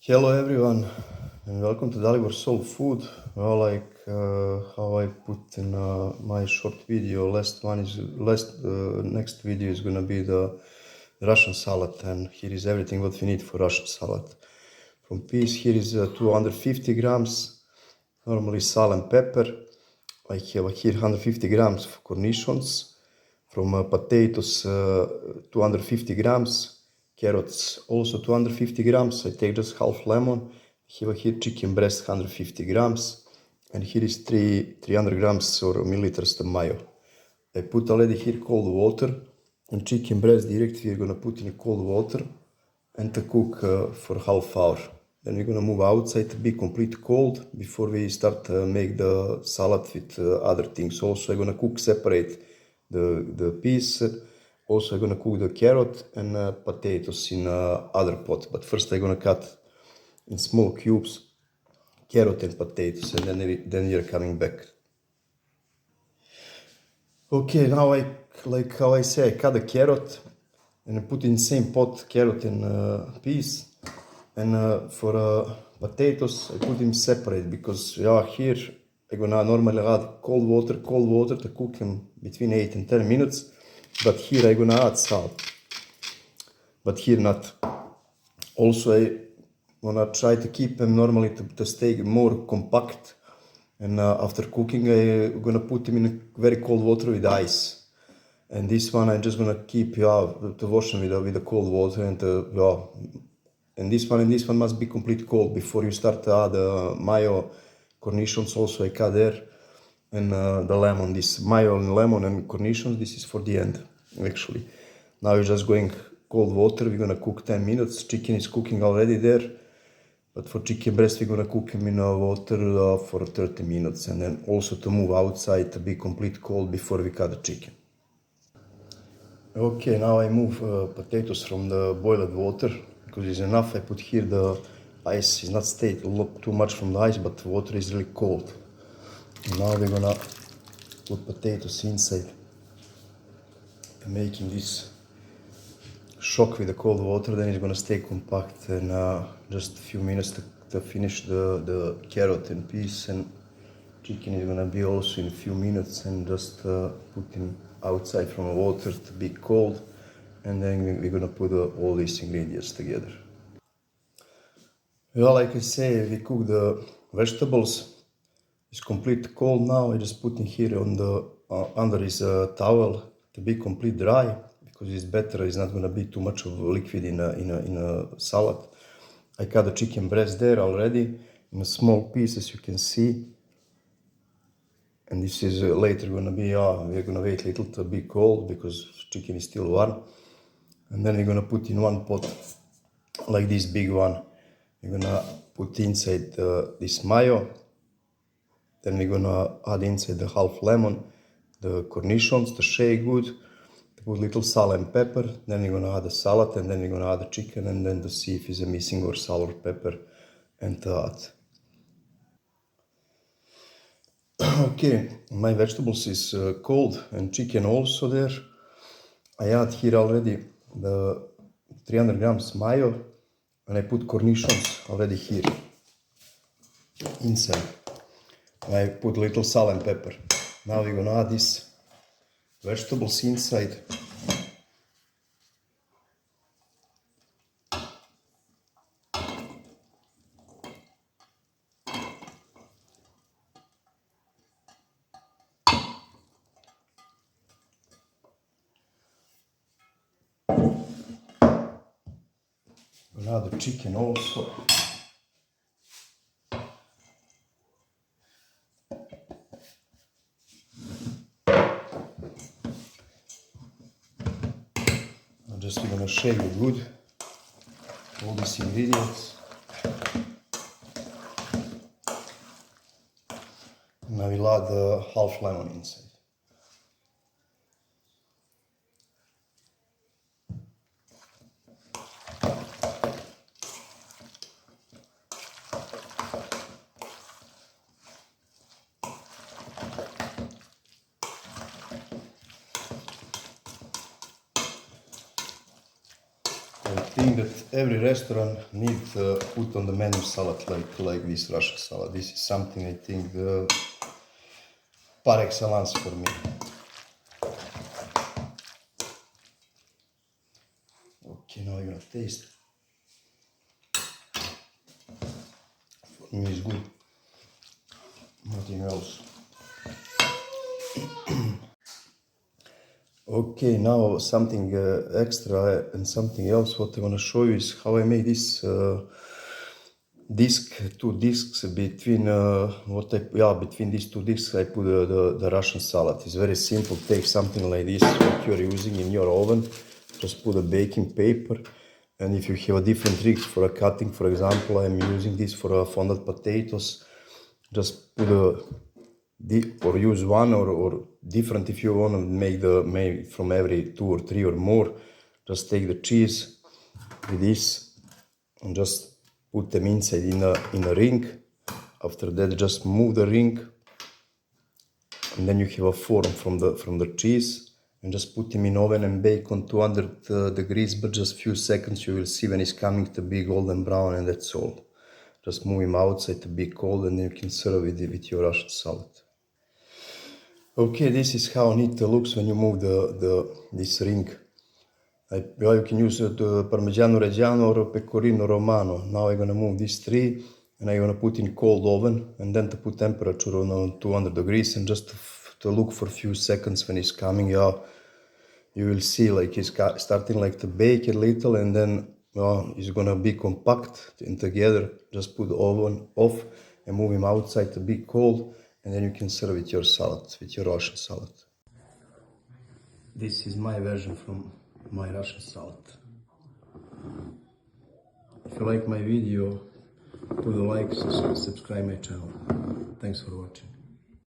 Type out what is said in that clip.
Hello everyone and welcome to Dalibor Soulfood. Well, how I put in my short video, next video is gonna be the Russian salad, and here is everything what we need for Russian salad. From peas, here is 250 grams, normally salt and pepper. I have here 150 grams of cornichons. From potatoes, 250 grams. Carrots also 250 grams. I take just half lemon. Have here chicken breast 150 grams. And here is 300 grams or milliliters of mayo. I put already here cold water. And chicken breast directly we're gonna put in cold water and to cook for half hour. Then we're gonna move outside to be complete cold before we start make the salad with other things. Also I'm gonna cook separate the peas. Also I'm gonna cook the carrot and potatoes in other pot. But first I'm gonna cut in small cubes carrot and potatoes, and then we are coming back. Okay, now like how I say, I cut the carrot and I put in same pot carrot and peas. And for potatoes, I put them separate because here I'm gonna normally add cold water to cook them between 8 and 10 minutes. But here I'm gonna add salt. But here not. Also I wanna try to keep them normally to stay more compact. And after cooking, I'm gonna put them in very cold water with ice. And this one I'm just gonna keep to wash them with the cold water, and this one must be complete cold before you start to add mayo, cornichons also I cut there, and the lemon. This mayo and lemon and cornichons, this is for the end actually. Now you're just going cold water. We're gonna cook 10 minutes. Chicken is cooking already there. But for chicken breast, we're gonna cook them in water for 30 minutes, and then also to move outside to be complete cold before we cut the chicken. Okay, now I move potatoes from the boiled water because it's enough. I put here the ice is not stayed too much from the ice, but the water is really cold. And now we're gonna put potatoes inside and making this shock with the cold water. Then it's gonna stay compact, and just a few minutes to finish the carrot and peas, and chicken is gonna be also in a few minutes, and just put him outside from the water to be cold, and then we're gonna put all these ingredients together. Well, like I say, we cook the vegetables. It's complete cold now. I just put in here on the under his towel to be complete dry, because it's better. It's not gonna be too much of liquid in a salad. I cut the chicken breast there already in small pieces, you can see. And this is later gonna be, we're gonna wait a little to be cold because chicken is still warm. And then we're gonna put in one pot, like this big one. We're gonna put inside this mayo. Then we're gonna add inside the half lemon, the cornichons to shake good. Put little salt and pepper. Then we're gonna add the salad, and then we're gonna add the chicken, and then to see if it's missing or salt or pepper, and to add. Okay, my vegetables is cold, and chicken also there. I add here already the 300 grams mayo, and I put cornichons already here inside. And I put little salt and pepper. Now we're gonna add these vegetables inside. Now the chicken also. I'm just gonna shake it good, all these ingredients. And I will add the half lemon inside. I think that every restaurant need put on the menu salad like this Russian salad. This is something I think par excellence for me. Okay, now I'm gonna taste. For me it's good. Nothing else. Okay, now something extra and something else. What I want to show you is how I made this two discs between between these two discs I put the Russian salad. It's very simple. Take something like this, what you're using in your oven. Just put a baking paper, and if you have a different trick for a cutting, for example, I'm using this for fondant potatoes. Just put or use one or different if you want to make from every 2 or 3 or more. Just take the cheese with this and just put them inside in a ring. After that, just move the ring, and then you have a form from the cheese, and just put them in oven and bake on 200 degrees, but just few seconds. You will see when it's coming to be golden brown, and that's all. Just move him outside to be cold, and then you can serve it with your Russian salad. Okay, this is how neat it looks when you move this ring. You can use the Parmigiano Reggiano or Pecorino Romano. Now I'm gonna move these 3, and I'm gonna put in cold oven, and then to put temperature on 200 degrees, and just to look for a few seconds when it's coming. You will see like it's starting like to bake a little, and then it's gonna be compact and together. Just put the oven off and move him outside to be cold, and then you can serve with your salad, with your Russian salad. This is my version from my Russian salad. If you like my video, put a like, subscribe my channel. Thanks for watching.